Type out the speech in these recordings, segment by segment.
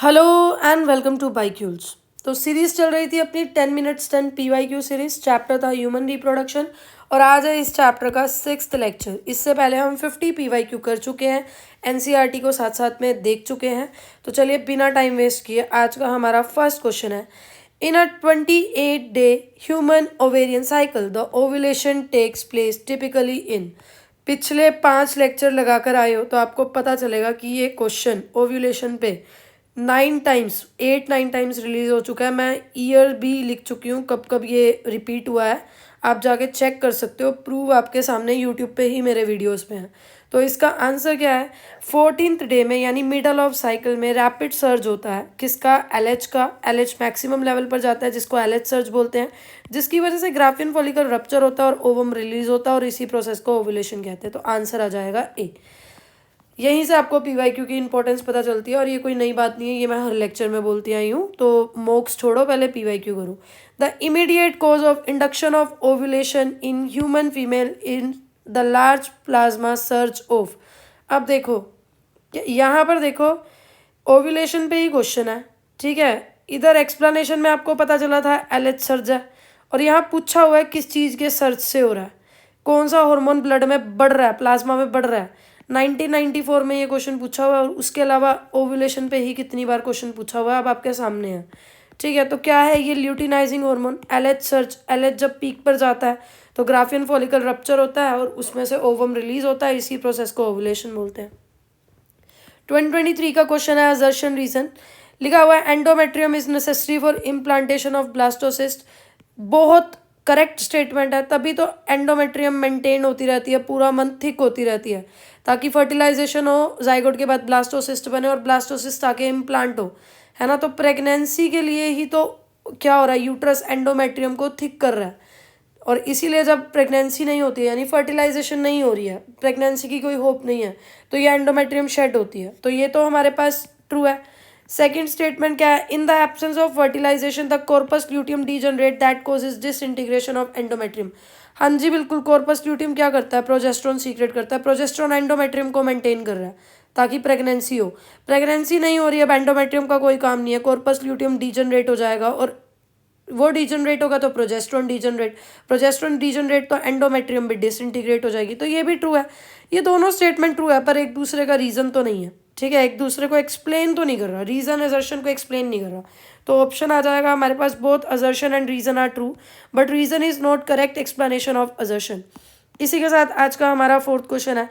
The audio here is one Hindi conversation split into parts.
Hello and welcome to Biocules. तो सीरीज चल रही थी अपनी 10 मिनट्स 10 PYQ सीरीज। चैप्टर था ह्यूमन रिप्रोडक्शन और आज है इस चैप्टर का 6th लेक्चर। इससे पहले हम 50 PYQ कर चुके हैं, NCERT को साथ साथ में देख चुके हैं। तो चलिए बिना टाइम वेस्ट किए आज का हमारा फर्स्ट क्वेश्चन है। In a 28-day human ovarian cycle the ovulation takes place typically in. पिछले 5 लेक्चर लगाकर आए हो तो आपको पता चलेगा कि ये क्वेश्चन ओव्यूलेशन पे 8-9 टाइम्स रिलीज हो चुका है। मैं ईयर भी लिख चुकी हूँ कब कब ये रिपीट हुआ है, आप जाके चेक कर सकते हो। प्रूव आपके सामने यूट्यूब पे ही मेरे वीडियोस में है। तो इसका आंसर क्या है? 14th डे में यानी मिडल ऑफ साइकिल में रैपिड सर्ज होता है। किसका? LH का। LH मैक्सिमम लेवल पर जाता है जिसको LH सर्ज बोलते हैं, जिसकी वजह से ग्राफियन फॉलिकल रप्चर होता है और ओवम रिलीज होता है और इसी प्रोसेस को ओव्यूलेशन कहते हैं। तो आंसर आ जाएगा ए। यहीं से आपको PYQ की इंपॉर्टेंस पता चलती है और ये कोई नई बात नहीं है, ये मैं हर लेक्चर में बोलती आई हूँ। तो मोक्स छोड़ो, पहले PYQ करो। The immediate cause of induction of ovulation in human female in the large plasma search of. अब देखो यहाँ पर देखो, ओव्यूलेशन पे ही क्वेश्चन है, ठीक है। इधर एक्सप्लेनेशन में आपको पता चला था LH सर्ज है और यहाँ पूछा हुआ है किस चीज़ के सर्च से हो रहा है, कौन सा हार्मोन ब्लड में बढ़ रहा है, प्लाज्मा में बढ़ रहा है। 1994 में ये क्वेश्चन पूछा हुआ है और उसके अलावा ओव्यूलेशन पे ही कितनी बार क्वेश्चन पूछा हुआ है अब आपके सामने है, ठीक है। तो क्या है ये? Luteinizing hormone LH search. LH जब पीक पर जाता है तो ग्राफियन फॉलिकल रप्चर होता है और उसमें से ओवम रिलीज होता है, इसी प्रोसेस को ओव्यूलेशन बोलते हैं। 2023 का क्वेश्चन है असर्शन रीजन। लिखा हुआ है endometrium is necessary for implantation of blastocyst. बहुत करेक्ट स्टेटमेंट है, तभी तो एंडोमेट्रियम मेंटेन होती रहती है, पूरा मंथ थिक होती रहती है ताकि फर्टिलाइजेशन हो, जाइगोट के बाद ब्लास्टोसिस्ट बने और ब्लास्टोसिस्ट आके इम्प्लांट हो, है ना। तो प्रेगनेंसी के लिए ही तो क्या हो रहा है, यूट्रस एंडोमेट्रियम को थिक कर रहा है और इसीलिए जब प्रेगनेंसी नहीं होती है यानी फर्टिलाइजेशन नहीं हो रही है, प्रेगनेंसी की कोई होप नहीं है, तो ये एंडोमेट्रियम शेड होती है। तो ये तो हमारे पास ट्रू है। सेकेंड स्टेटमेंट क्या है? In the absence of fertilization the corpus luteum degenerate that causes disintegration of endometrium. हाँ जी बिल्कुल, कॉर्पस ल्यूटियम क्या करता है? प्रोजेस्ट्रॉन सीक्रेट करता है। प्रोजेस्ट्रॉन एंडोमेट्रियम को मेंटेन कर रहा है ताकि प्रेगनेंसी हो। प्रेगनेंसी नहीं हो रही है, अब एंडोमेट्रियम का कोई काम नहीं है, कॉर्पस ल्यूटियम डीजनरेट हो जाएगा और वो डिजनरेट होगा तो प्रोजेस्ट्रॉन डीजनरेट तो एंडोमेट्रियम भी डिसइंटीग्रेट हो जाएगी। तो ये भी ट्रू है, ये दोनों स्टेटमेंट ट्रू है, पर एक दूसरे का रीजन तो नहीं है, ठीक है। एक दूसरे को एक्सप्लेन तो नहीं कर रहा, रीजन असर्शन को एक्सप्लेन नहीं कर रहा। तो ऑप्शन आ जाएगा हमारे पास both assertion and reason are true but reason is not correct explanation of assertion. इसी के साथ आज का हमारा फोर्थ क्वेश्चन है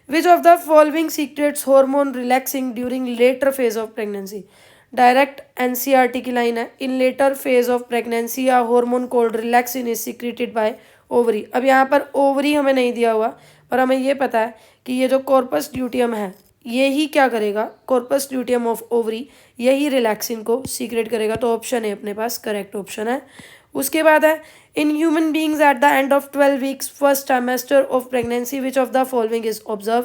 which of the following secretes hormone relaxing during later phase of pregnancy. Direct NCERT की लाइन है। In later phase of pregnancy या hormone called relaxin is secreted by ovary. अब यहाँ पर ओवरी हमें नहीं दिया हुआ पर हमें ये पता है कि ये जो कॉर्पस ल्यूटियम है ये ही क्या करेगा, कॉर्पस ल्यूटियम ऑफ ओवरी यही रिलैक्सिन को सीक्रेट करेगा। तो ऑप्शन है अपने पास करेक्ट ऑप्शन है। उसके बाद है in human beings at the end of 12 weeks first trimester of pregnancy which of the following is observe.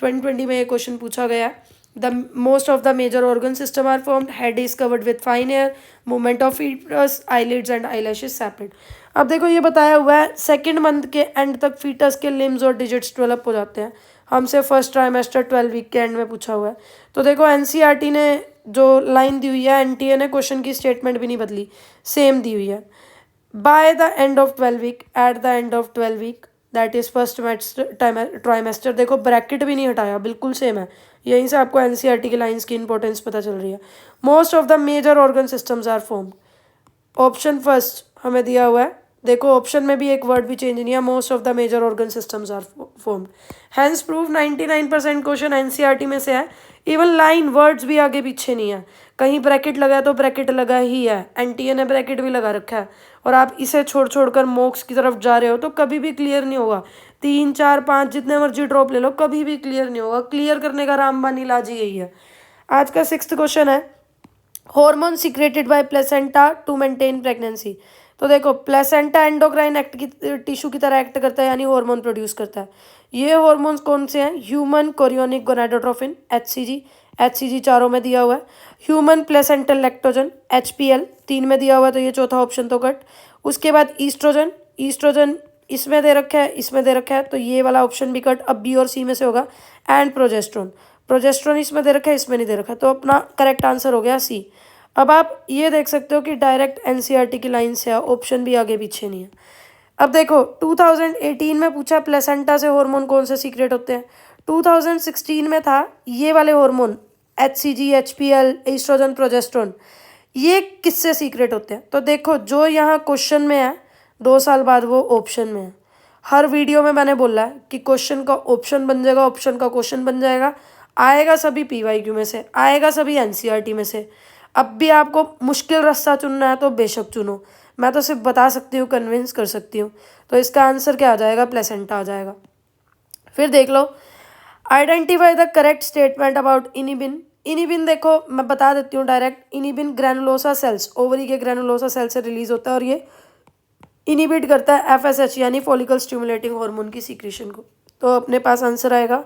2020 में ये क्वेश्चन पूछा गया। The most of the major organ system are formed. Head is covered with fine hair. Movement of fetus, eyelids and eyelashes separate. अब देखो ये बताया हुआ है सेकेंड मंथ के एंड तक फीटस के लिम्स और डिजिट्स डेवलप हो जाते हैं। हमसे फर्स्ट ट्राइमेस्टर 12 वीक के एंड में पूछा हुआ है। तो देखो NCERT ने जो लाइन दी हुई है, NTA ने क्वेश्चन की स्टेटमेंट भी नहीं बदली, सेम दी हुई है। By the end of 12 week, at the end of 12 week that is first trimester. देखो ब्रैकेट भी नहीं हटाया, बिल्कुल सेम है। यहीं से आपको NCERT की लाइंस की इंपॉर्टेंस पता चल रही है। Most of the major organ systems are formed. Option first हमें दिया हुआ है, देखो ऑप्शन में भी एक वर्ड भी चेंज नहीं है, most of the major organ systems are formed. Hence proof 99% question NCERT में से है। इवन लाइन वर्ड्स भी आगे पीछे नहीं है, कहीं ब्रैकेट लगा है तो ब्रैकेट लगा ही है, NTA ने ब्रैकेट भी लगा रखा है और आप इसे छोड़ छोड़कर मोक्स की तरफ जा रहे हो तो कभी भी क्लियर नहीं होगा। 3 4 5 जितने मर्जी ड्रॉप ले लो, कभी भी क्लियर नहीं होगा। क्लियर करने का रामबान इलाज ही यही है। आज का 6th क्वेश्चन है hormone secreted by placenta to maintain pregnancy. तो देखो प्लेसेंटा एंडोक्राइन एक्ट की टिश्यू की तरह एक्ट करता है यानी हार्मोन प्रोड्यूस करता है। ये हार्मोन्स कौन से हैं? ह्यूमन कोरियोनिक गोनाडोट्रोफिन HCG चारों में दिया हुआ है। ह्यूमन प्लेसेंटल लैक्टोजन HPL 3 में दिया हुआ है, तो ये चौथा ऑप्शन तो कट। उसके बाद ईस्ट्रोजन इसमें दे रखा है, इसमें दे रखा है, तो ये वाला ऑप्शन भी कट। अब B और C में से होगा। एंड प्रोजेस्टेरोन इसमें दे रखा है, इसमें नहीं दे रखा, तो अपना करेक्ट आंसर हो गया सी। अब आप ये देख सकते हो कि डायरेक्ट एनसीईआरटी की लाइन से है, ऑप्शन भी आगे पीछे नहीं है। अब देखो 2018 में पूछा प्लेसेंटा से हार्मोन कौन से सीक्रेट होते हैं। 2016 में था ये वाले hormone HCG, HPL, estrogen, progesterone, ये किससे सीक्रेट होते हैं। तो देखो जो यहाँ क्वेश्चन में है 2 साल बाद वो ऑप्शन में है। हर वीडियो में मैंने बोला है कि क्वेश्चन का ऑप्शन बन जाएगा, ऑप्शन का क्वेश्चन बन जाएगा, आएगा सभी PYQ में से, आएगा सभी NCERT में से। अब भी आपको मुश्किल रास्ता चुनना है तो बेशक चुनो, मैं तो सिर्फ बता सकती हूँ, कन्विंस कर सकती हूँ। तो इसका आंसर क्या आ जाएगा, प्लेसेंटा आ जाएगा। फिर देख लो, identify the correct statement about inhibin. Inhibin देखो मैं बता देती हूँ direct, inhibin granulosa cells, ovary के ग्रैनुलोसा सेल से रिलीज होता है और ये इनिबिट करता है FSH यानी फॉलिकल स्टिमुलेटिंग हार्मोन की सीक्रेशन को। तो अपने पास आंसर आएगा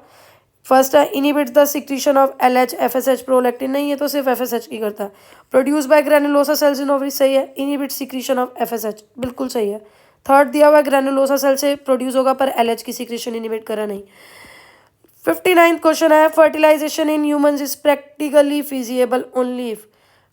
फर्स्ट है inhibit the secretion of LH, FSH, prolactin, नहीं ये तो सिर्फ FSH की करता है। Produce by granulosa cells in ovary, सही है। इनिबिट सिक्रीशन ऑफ FSH, बिल्कुल सही है। थर्ड दिया हुआ ग्रैनुलोसा सेल से प्रोड्यूस होगा पर LH की सिक्रीशन इनिबिट करा नहीं। 59 क्वेश्चन है, fertilisation in humans is practically feasible only if.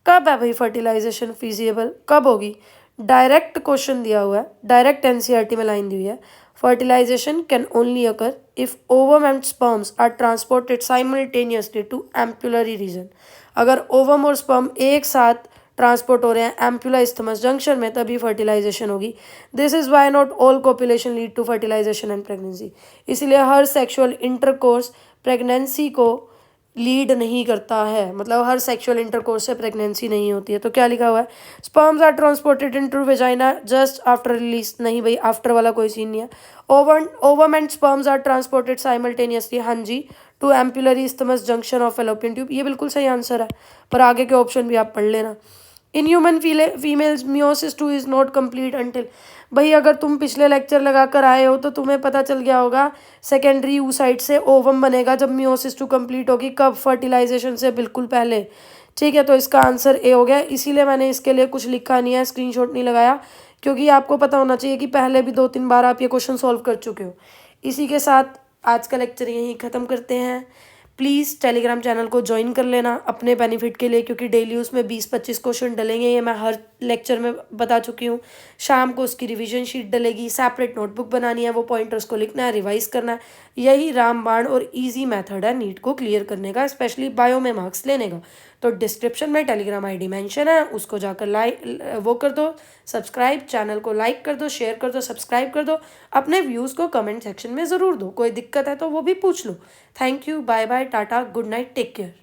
कब है भाई फर्टिलाइजेशन फिजिएबल, कब होगी। डायरेक्ट क्वेश्चन दिया हुआ है, डायरेक्ट NCERT में लाइन दी हुई है, fertilization can only occur if ovum and sperms are transported simultaneously to ampullary region. अगर ओवम और स्पर्म एक साथ ट्रांसपोर्ट हो रहे हैं एम्पुला इस्थमस जंक्शन में, तभी फर्टिलाइजेशन होगी। This is why not all copulation lead to fertilisation and pregnancy. इसलिए हर सेक्सुअल इंटरकोर्स प्रेगनेंसी को लीड नहीं करता है, मतलब हर सेक्सुअल इंटरकोर्स से प्रेगनेंसी नहीं होती है। तो क्या लिखा हुआ है, sperms are transported into vagina just after release, नहीं भाई आफ्टर वाला कोई सीन नहीं है। Ovum and sperms are transported simultaneously, हाँ जी, to ampullary isthmus junction of fallopian tube, ये बिल्कुल सही आंसर है। पर आगे के ऑप्शन भी आप पढ़ लेना। In human females meiosis 2 is not complete until, भाई अगर तुम पिछले लेक्चर लगा कर आए हो तो तुम्हें पता चल गया होगा सेकेंडरी oocyte से ओवम बनेगा जब मियोसिस 2 कंप्लीट होगी, कब, फर्टिलाइजेशन से बिल्कुल पहले। ठीक है, तो इसका आंसर ए हो गया। इसीलिए मैंने इसके लिए कुछ लिखा नहीं है, स्क्रीनशॉट नहीं लगाया, क्योंकि आपको पता होना चाहिए कि पहले भी 2-3 बार आप ये क्वेश्चन सॉल्व कर चुके हो। इसी के साथ आज का लेक्चर यहीं ख़त्म करते हैं। प्लीज़ टेलीग्राम चैनल को ज्वाइन कर लेना अपने बेनिफिट के लिए, क्योंकि डेली उसमें 20-25 क्वेश्चन डलेंगे, ये मैं हर लेक्चर में बता चुकी हूँ। शाम को उसकी रिवीजन शीट डलेगी, सेपरेट नोटबुक बनानी है, वो पॉइंटर्स को लिखना है, रिवाइज करना है। यही रामबाण और इजी मेथड है नीट को क्लियर करने का, स्पेशली बायो में मार्क्स लेने का। तो डिस्क्रिप्शन में टेलीग्राम ID मेंशन है, उसको जाकर वो कर दो सब्सक्राइब, चैनल को लाइक कर दो, शेयर कर दो, सब्सक्राइब कर दो, अपने व्यूज़ को कमेंट सेक्शन में ज़रूर दो, कोई दिक्कत है तो वो भी पूछ लो। Thank you, bye bye, tata, good night, take care.